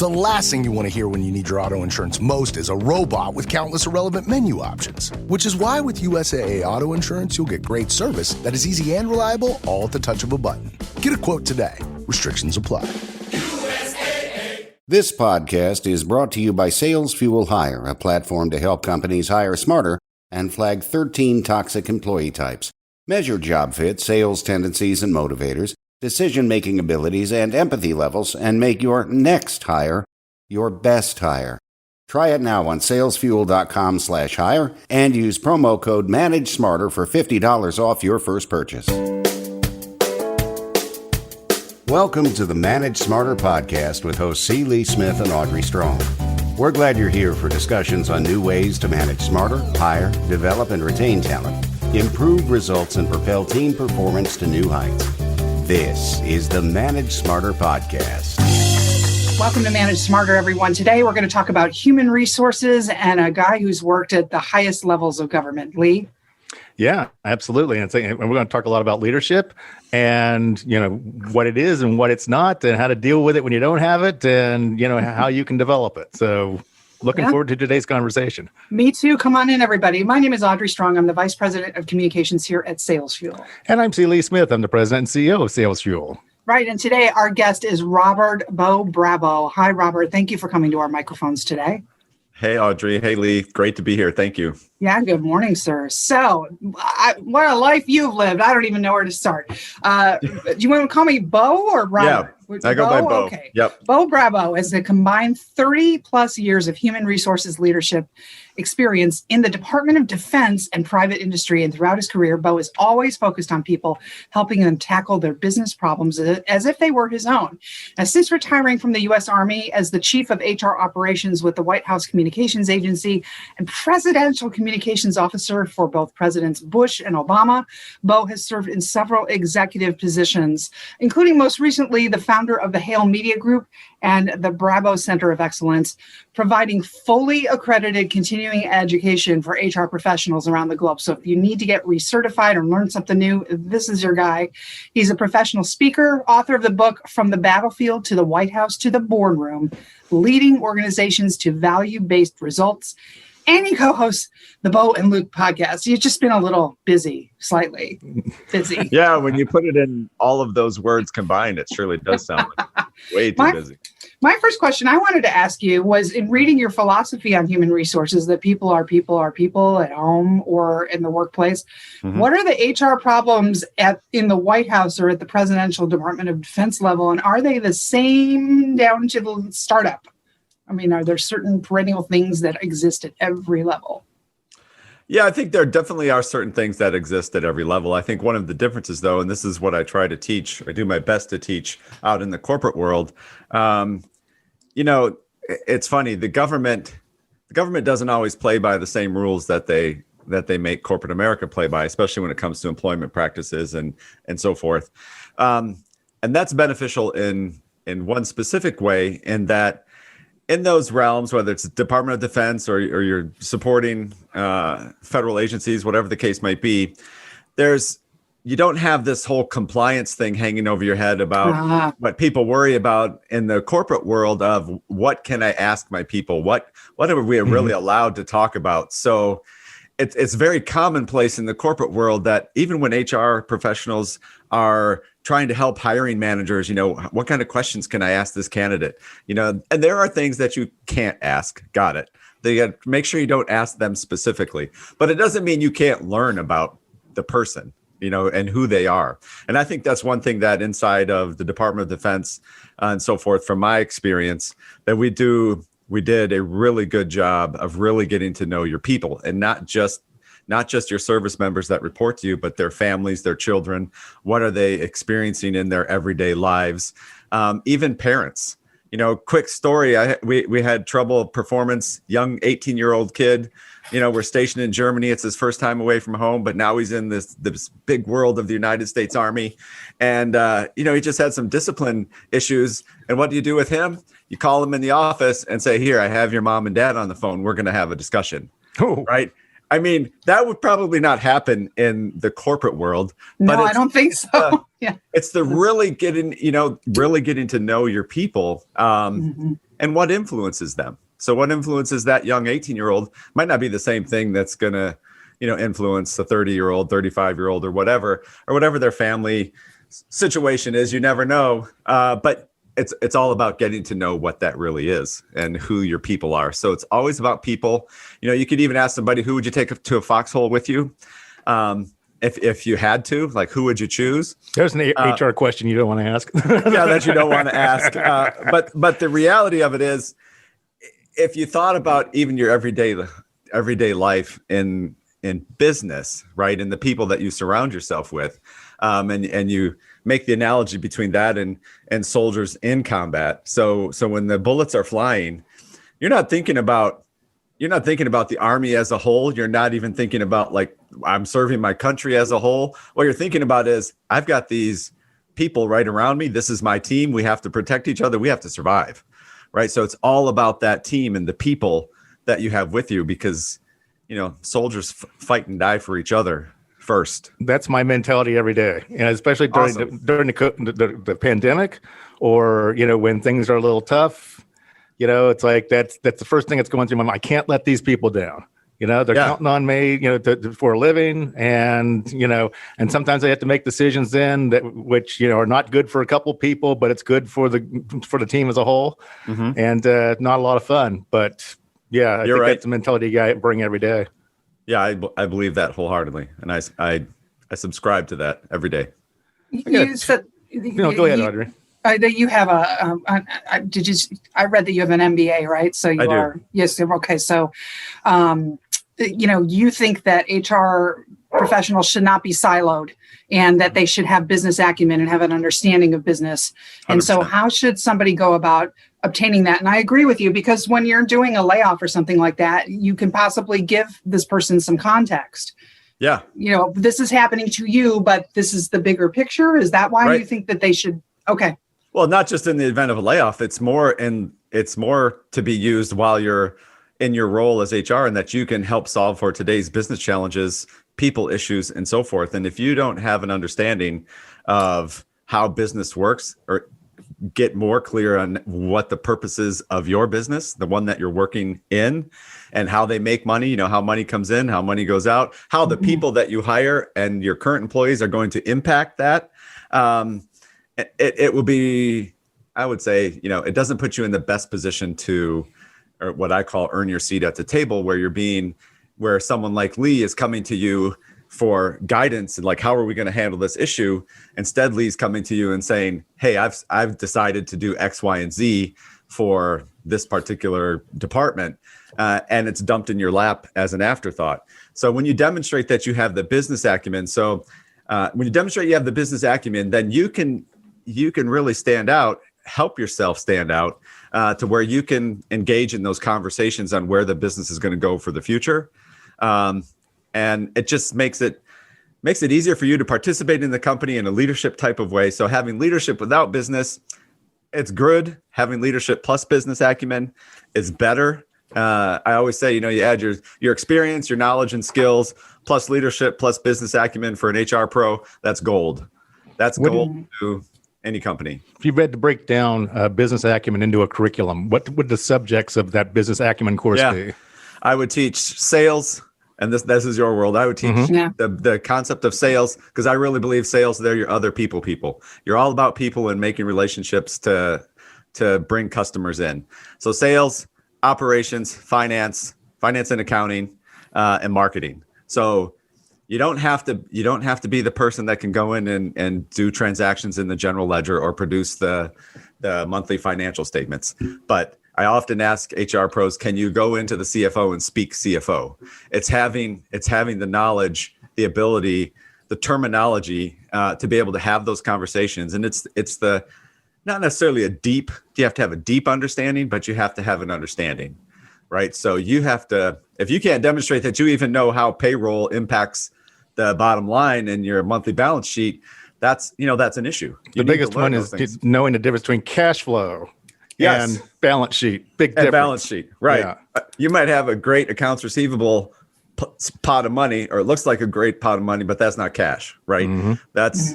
The last thing you want to hear when you need your auto insurance most is a robot with countless irrelevant menu options. Which is why with USAA Auto Insurance, you'll get great service that is easy and reliable, all at the touch of a button. Get a quote today. Restrictions apply. This podcast is brought to you by Sales Fuel Hire, a platform to help companies hire smarter and flag 13 toxic employee types. Measure job fit, sales tendencies and motivators, decision-making abilities, and empathy levels, and make your next hire your best hire. Try it now on salesfuel.com/hire and use promo code MANAGESMARTER for $50 off your first purchase. Welcome to the Manage Smarter podcast with hosts C. Lee Smith and Audrey Strong. We're glad you're here for discussions on new ways to manage smarter, hire, develop, and retain talent, improve results, and propel team performance to new heights. This is the Manage Smarter podcast. Welcome to Manage Smarter, everyone. Today, we're going to talk about human resources and a guy who's worked at the highest levels of government. Lee? Yeah, absolutely. And we're going to talk a lot about leadership and, what it is and what it's not and how to deal with it when you don't have it and, how you can develop it. So looking forward to today's conversation. Me too. Come on in, everybody. My name is Audrey Strong. I'm the Vice President of Communications here at Sales Fuel. And I'm C. Lee Smith. I'm the President and CEO of Sales Fuel. Right. And today our guest is Robert Brabo. Hi, Robert. Thank you for coming to our microphones today. Hey, Audrey. Hey, Lee. Great to be here. Thank you. Yeah. Good morning, sir. So what a life you've lived. I don't even know where to start. Do you want to call me Bo or Robert? Yeah, I go by Bo. Okay. Yep. Bo Brabo is a combined 30 plus years of human resources leadership experience in the Department of Defense and private industry. And throughout his career, Bo is always focused on people, helping them tackle their business problems as if they were his own. Now, since retiring from the U.S. Army as the chief of HR operations with the White House Communications Agency and presidential communications officer for both Presidents Bush and Obama, Bo has served in several executive positions, including most recently the founder of the Hale Media Group and the Brabo Center of Excellence, providing fully accredited continuing education for HR professionals around the globe. So if you need to get recertified or learn something new, this is your guy. He's a professional speaker, author of the book From the Battlefield to the White House to the Boardroom, leading organizations to value-based results. And he co-hosts the Bo and Luke podcast. You've just been a little busy, slightly busy. Yeah, when you put it in all of those words combined, it surely does sound like way too busy. My first question I wanted to ask you was, in reading your philosophy on human resources, that people are people at home or in the workplace, what are the HR problems in the White House or at the Presidential Department of Defense level, and are they the same down to the startup? I mean, are there certain perennial things that exist at every level? Yeah, I think there definitely are certain things that exist at every level. I think one of the differences, though, and this is what I try to teach, I do my best to teach out in the corporate world. It's funny. The government doesn't always play by the same rules that they make corporate America play by, especially when it comes to employment practices and so forth. And that's beneficial in one specific way, in that in those realms, whether it's the Department of Defense or you're supporting federal agencies, whatever the case might be, you don't have this whole compliance thing hanging over your head about what people worry about in the corporate world of what can I ask my people? What are we really allowed to talk about? So it's very commonplace in the corporate world that even when HR professionals are trying to help hiring managers, what kind of questions can I ask this candidate? And there are things that you can't ask. Got it. They got to make sure you don't ask them specifically, but it doesn't mean you can't learn about the person, and who they are. And I think that's one thing that inside of the Department of Defense and so forth, from my experience, that we did a really good job of really getting to know your people, and not just your service members that report to you, but their families, their children. What are they experiencing in their everyday lives? Even parents. Quick story. We had trouble performance, young 18-year-old kid. We're stationed in Germany. It's his first time away from home, but now he's in this big world of the United States Army. And, he just had some discipline issues. And what do you do with him? You call him in the office and say, here, I have your mom and dad on the phone. We're going to have a discussion. Oh. Right. I mean, that would probably not happen in the corporate world. No, I don't think so. Yeah. It's the really getting to know your people. And and what influences them. So what influences that young 18-year-old might not be the same thing that's going to, influence the 30-year-old, 35-year-old, or whatever their family situation is. You never know. But it's all about getting to know what that really is and who your people are. So it's always about people. You could even ask somebody, who would you take to a foxhole with you? If you had to, like, who would you choose? There's an HR question you don't want to ask. Yeah, that you don't want to ask. But the reality of it is, if you thought about even your everyday life in business, right, and the people that you surround yourself with, and you make the analogy between that and soldiers in combat. So when the bullets are flying, you're not thinking about the Army as a whole. You're not even thinking about, like, I'm serving my country as a whole. What you're thinking about is, I've got these people right around me. This is my team. We have to protect each other. We have to survive, right? So it's all about that team and the people that you have with you, because, soldiers fight and die for each other first. That's my mentality every day, and especially during the pandemic, or when things are a little tough. It's like that's the first thing that's going through my mind. I can't let these people down. They're counting on me, for a living, and and sometimes they have to make decisions then which are not good for a couple people, but it's good for the team as a whole, and not a lot of fun. But yeah, I think that's the mentality I bring every day. Yeah, I believe that wholeheartedly, and I subscribe to that every day. You said, go ahead, Audrey. That you have I read that you have an MBA, right? So you are, yes. Okay. So, you think that HR professionals should not be siloed, and that they should have business acumen and have an understanding of business. 100%. And so how should somebody go about obtaining that? And I agree with you, because when you're doing a layoff or something like that, you can possibly give this person some context. Yeah. This is happening to you, but this is the bigger picture. Is that why you think that they should? Okay. Well, not just in the event of a layoff, it's more to be used while you're in your role as HR, and that you can help solve for today's business challenges, people issues, and so forth. And if you don't have an understanding of how business works, or get more clear on what the purpose is of your business, the one that you're working in, and how they make money, how money comes in, how money goes out, how the people that you hire and your current employees are going to impact that, it will be, I would say, it doesn't put you in the best position to, or what I call, earn your seat at the table, where someone like Lee is coming to you for guidance and, like, how are we going to handle this issue? Instead, Lee's coming to you and saying, hey, I've decided to do X, Y, and Z for this particular department, and it's dumped in your lap as an afterthought. So when you demonstrate that you have the business acumen, then you can really stand out, help yourself stand out, to where you can engage in those conversations on where the business is going to go for the future. And it just makes it easier for you to participate in the company in a leadership type of way. So having leadership without business, it's good. Having leadership plus business acumen is better. I always say, you add your experience, your knowledge and skills, plus leadership, plus business acumen for an HR pro. That's gold. That's gold to any company. If you had to break down business acumen into a curriculum, what would the subjects of that business acumen course be? I would teach sales, and this is your world. I would teach the concept of sales, because I really believe sales, they're your other people. You're all about people and making relationships to bring customers in. So sales, operations, finance and accounting, and marketing. So you don't have to be the person that can go in and do transactions in the general ledger or produce the monthly financial statements. But I often ask HR pros, can you go into the CFO and speak CFO? It's having the knowledge, the ability, the terminology to be able to have those conversations. And it's the not necessarily you have to have a deep understanding, but you have to have an understanding, right? So you have to, if you can't demonstrate that you even know how payroll impacts the bottom line in your monthly balance sheet, that's an issue. The biggest one is knowing the difference between cash flow and balance sheet. Big difference. And balance sheet, right? Yeah. You might have a great accounts receivable pot of money, or it looks like a great pot of money, but that's not cash, right? That's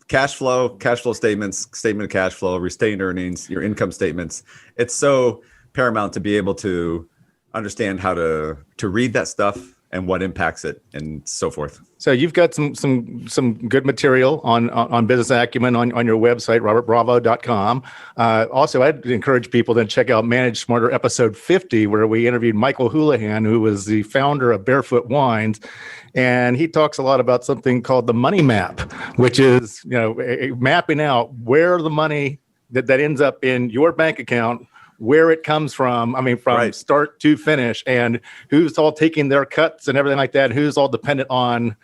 cash flow statements, statement of cash flow, retained earnings, your income statements. It's so paramount to be able to understand how to read that stuff and what impacts it and so forth. So you've got some good material on business acumen on your website, robertbravo.com. Also, I'd encourage people to check out Manage Smarter episode 50, where we interviewed Michael Houlihan, who was the founder of Barefoot Wines. And he talks a lot about something called the money map, which is, mapping out where the money that ends up in your bank account, where it comes from. I mean, from start to finish, and who's all taking their cuts and everything like that. Who's all dependent on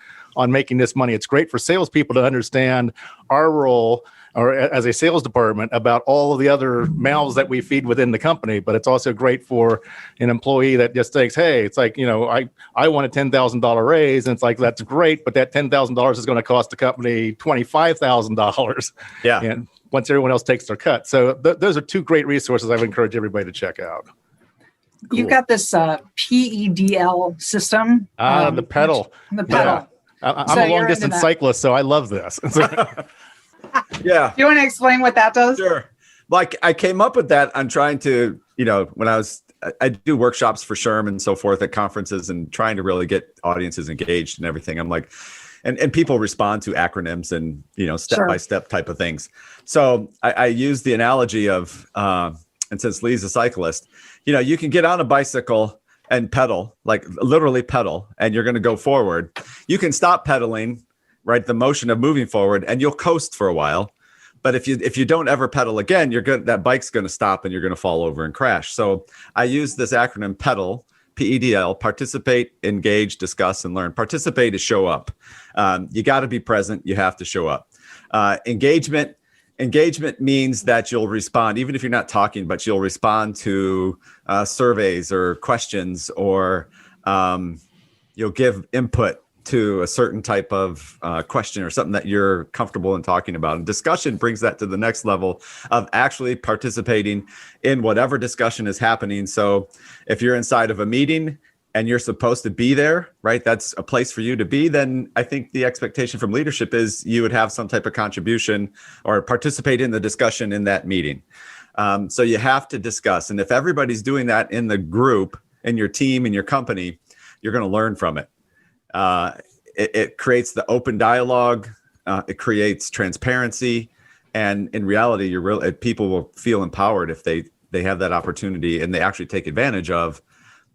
making this money. It's great for salespeople to understand our role, or as a sales department, about all of the other mouths that we feed within the company. But it's also great for an employee that just thinks, hey, it's like, I want a $10,000 raise. And it's like, that's great, but that $10,000 is going to cost the company $25,000. Yeah. And once everyone else takes their cut. So those are two great resources I would encourage everybody to check out. Cool. You've got this PEDL system. The pedal. The pedal. Yeah. I'm a long distance cyclist, so I love this. Yeah. Do you want to explain what that does? Sure. Like, I came up with that on trying to, when I do workshops for SHRM and so forth at conferences, and trying to really get audiences engaged and everything. I'm like, and people respond to acronyms and, step-by-step type of things. So I use the analogy of, and since Lee's a cyclist, you can get on a bicycle and pedal, like literally pedal, and you're going to go forward. You can stop pedaling, right? The motion of moving forward, and you'll coast for a while. But if you don't ever pedal again, that bike's going to stop and you're going to fall over and crash. So I use this acronym PEDAL, PEDL, participate, engage, discuss, and learn. Participate is show up. You got to be present. You have to show up. Engagement means that you'll respond, even if you're not talking, but you'll respond to surveys or questions, or you'll give input to a certain type of question or something that you're comfortable in talking about. And discussion brings that to the next level of actually participating in whatever discussion is happening. So if you're inside of a meeting and you're supposed to be there, right, that's a place for you to be, then I think the expectation from leadership is you would have some type of contribution or participate in the discussion in that meeting. So you have to discuss. And if everybody's doing that in the group, in your team, in your company, you're going to learn from it. It creates the open dialogue. It creates transparency, and in reality, people will feel empowered if they have that opportunity and they actually take advantage of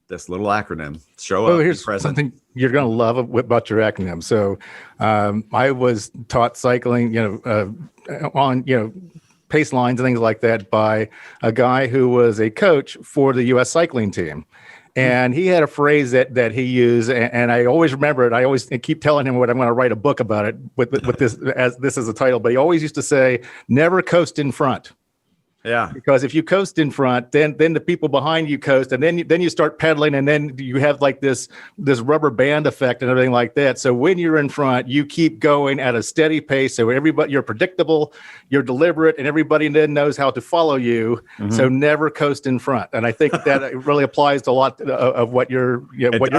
this little acronym. Show up. Here's something you're going to love about your acronym. So, I was taught cycling, on pace lines and things like that by a guy who was a coach for the U.S. cycling team. And he had a phrase that he used, and I always remember it. I always keep telling him what I'm going to write a book about it with this as a title. But he always used to say, "Never coast in front." Yeah. Because if you coast in front, then the people behind you coast, and then you start pedaling, and then you have like this rubber band effect and everything like that. So when you're in front, you keep going at a steady pace. So you're predictable, you're deliberate, and everybody then knows how to follow you. Mm-hmm. So never coast in front. And I think that really applies to a lot of what your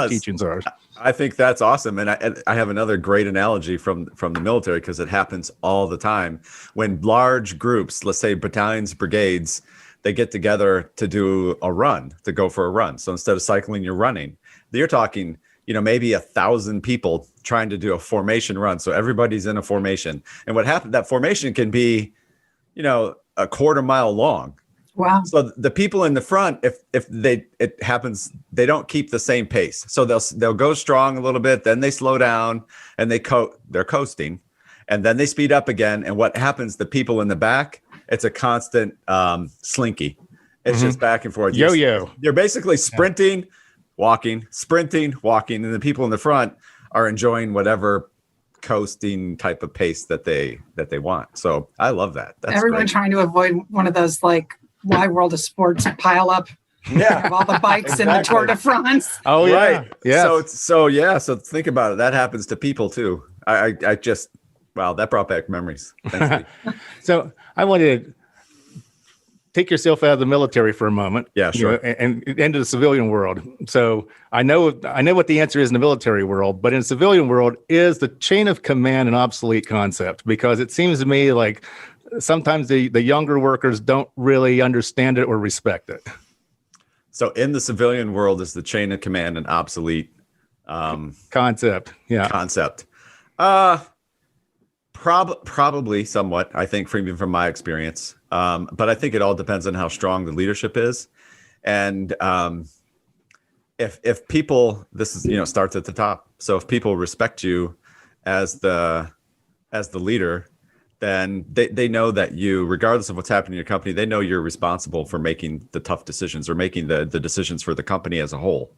teachings are. I think that's awesome. And I have another great analogy from the military, because it happens all the time. When large groups, let's say battalions, brigades, they get together to do a run, to go for a run. So instead of cycling, you're running. You're talking, maybe 1,000 people trying to do a formation run. So everybody's in a formation. And what happened, that formation can be, a quarter mile long. Wow. So the people in the front, if it happens, they don't keep the same pace. So they'll go strong a little bit, then they slow down and they're coasting, and then they speed up again. And what happens, the people in the back, it's a constant slinky. It's just back and forth. Yo-yo. You're basically sprinting, walking, and the people in the front are enjoying whatever coasting type of pace that they want. So I love that. That's everyone great. Trying to avoid one of those like Wide World of Sports pile up. Yeah, of all the bikes in the Tour de France. Oh yeah, right. Yeah. So think about it. That happens to people too. I just that brought back memories. Thanks. So I wanted take yourself out of the military for a moment. Yeah, sure. And into the civilian world. So I know what the answer is in the military world, but in the civilian world, is the chain of command an obsolete concept? Because it seems to me like sometimes the younger workers don't really understand it or respect it. So in the civilian world, is the chain of command an obsolete concept? Yeah. Concept. Probably somewhat, I think, from my experience. But I think it all depends on how strong the leadership is. And if people, this is, starts at the top. So if people respect you as the leader, then they know that you, regardless of what's happening in your company, they know you're responsible for making the tough decisions or making the decisions for the company as a whole.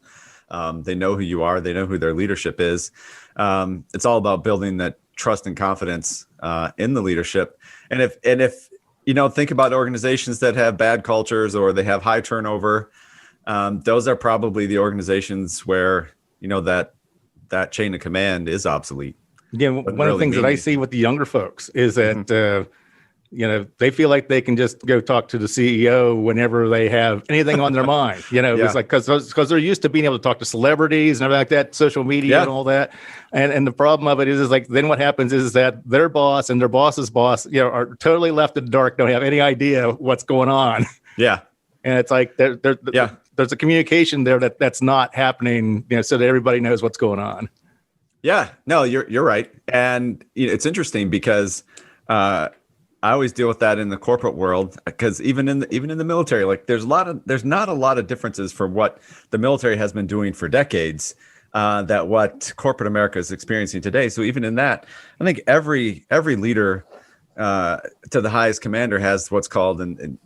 They know who you are. They know who their leadership is. It's all about building that trust and confidence in the leadership. And if think about organizations that have bad cultures or they have high turnover, those are probably the organizations where that chain of command is obsolete. Yeah, one of the things that I see with the younger folks is that they feel like they can just go talk to the CEO whenever they have anything on their mind. It's like because they're used to being able to talk to celebrities and everything like that, social media and all that. And the problem of it is like then what happens is that their boss and their boss's boss, are totally left in the dark, don't have any idea what's going on. Yeah, and it's like there's a communication there that's not happening, so that everybody knows what's going on. Yeah, no, you're right, and it's interesting because I always deal with that in the corporate world, because even in the military, like there's not a lot of differences for what the military has been doing for decades that what corporate America is experiencing today. So even in that, I think every leader to the highest commander has what's called an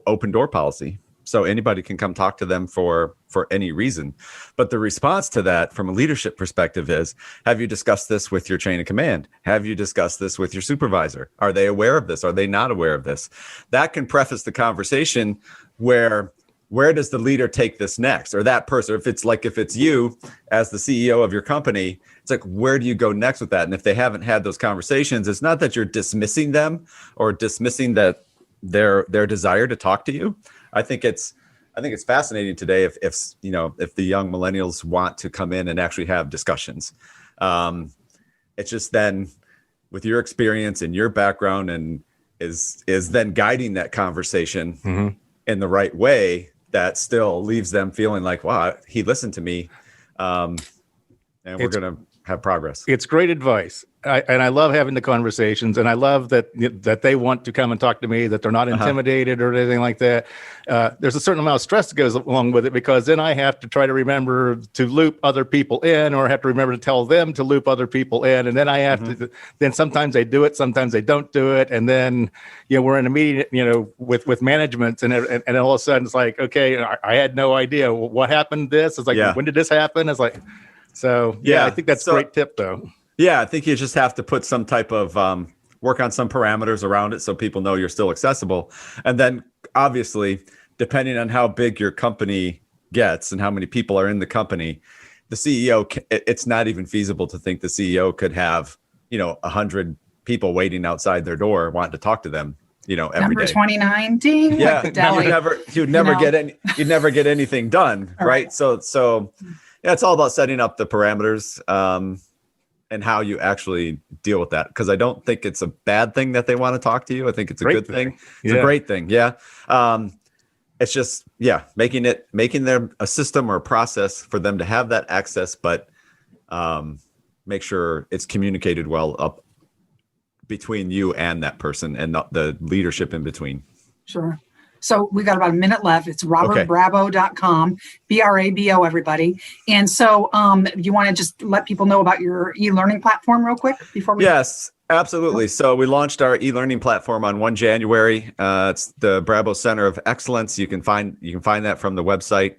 open door policy. So anybody can come talk to them for any reason. But the response to that from a leadership perspective is, have you discussed this with your chain of command? Have you discussed this with your supervisor? Are they aware of this? Are they not aware of this? That can preface the conversation where does the leader take this next? Or that person, if it's you as the CEO of your company, it's like, where do you go next with that? And if they haven't had those conversations, it's not that you're dismissing them or dismissing that their desire to talk to you. I think it's fascinating today if the young millennials want to come in and actually have discussions. It's just then with your experience and your background and is then guiding that conversation in the right way that still leaves them feeling like, wow, he listened to me, and we're going to have progress. It's great advice. I love having the conversations, and I love that they want to come and talk to me, that they're not intimidated or anything like that. There's a certain amount of stress that goes along with it, because then I have to try to remember to loop other people in, or I have to remember to tell them to loop other people in. And then I have to, then sometimes they do it, sometimes they don't do it. And then, we're in a meeting, with management, and all of a sudden it's like, okay, I had no idea what happened. It's like, when did this happen? It's like, so I think that's a great tip though. Yeah, I think you just have to put some type of work on some parameters around it so people know you're still accessible. And then obviously, depending on how big your company gets and how many people are in the company, the CEO, it's not even feasible to think the CEO could have, 100 people waiting outside their door wanting to talk to them, every Number day. 29, ding. Yeah, like the deli. you'd never get anything done, right? So yeah, it's all about setting up the parameters. And how you actually deal with that. Because I don't think it's a bad thing that they want to talk to you. I think it's a good thing. It's a great thing. Yeah. It's just, making there a system or a process for them to have that access, but make sure it's communicated well up between you and that person and the leadership in between. Sure. So we got about a minute left. It's robertbrabo.com, Brabo, everybody. And so you want to just let people know about your e-learning platform real quick before we? Yes, absolutely. So we launched our e-learning platform on 1 January. It's the Brabo Center of Excellence. You can find that from the website.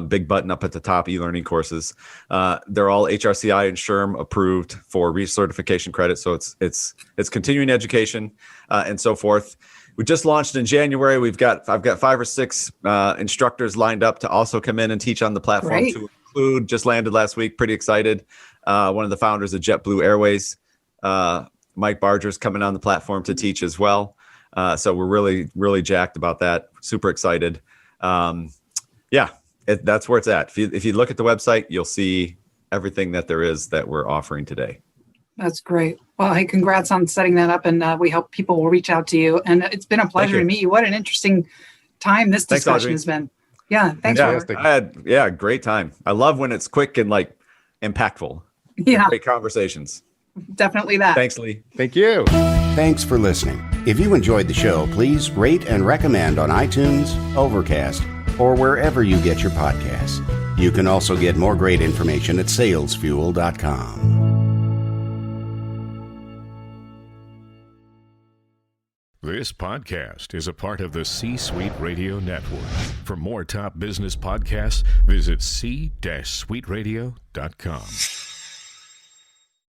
Big button up at the top, e-learning courses. They're all HRCI and SHRM approved for recertification credit. So it's continuing education and so forth. We just launched in January. I've got 5 or 6 instructors lined up to also come in and teach on the platform. Great. To include, just landed last week. Pretty excited. One of the founders of JetBlue Airways, Mike Barger's coming on the platform to teach as well. So we're really, really jacked about that. Super excited. That's where it's at. If you look at the website, you'll see everything that there is that we're offering today. That's great. Well, hey, congrats on setting that up, and we hope people will reach out to you. And it's been a pleasure to meet you. What an interesting time this discussion has been. Yeah, thanks. I had great time. I love when it's quick and like impactful. Yeah, great conversations. Definitely that. Thanks, Lee. Thank you. Thanks for listening. If you enjoyed the show, please rate and recommend on iTunes, Overcast, or wherever you get your podcasts. You can also get more great information at salesfuel.com. This podcast is a part of the C-Suite Radio Network. For more top business podcasts, visit c-suiteradio.com.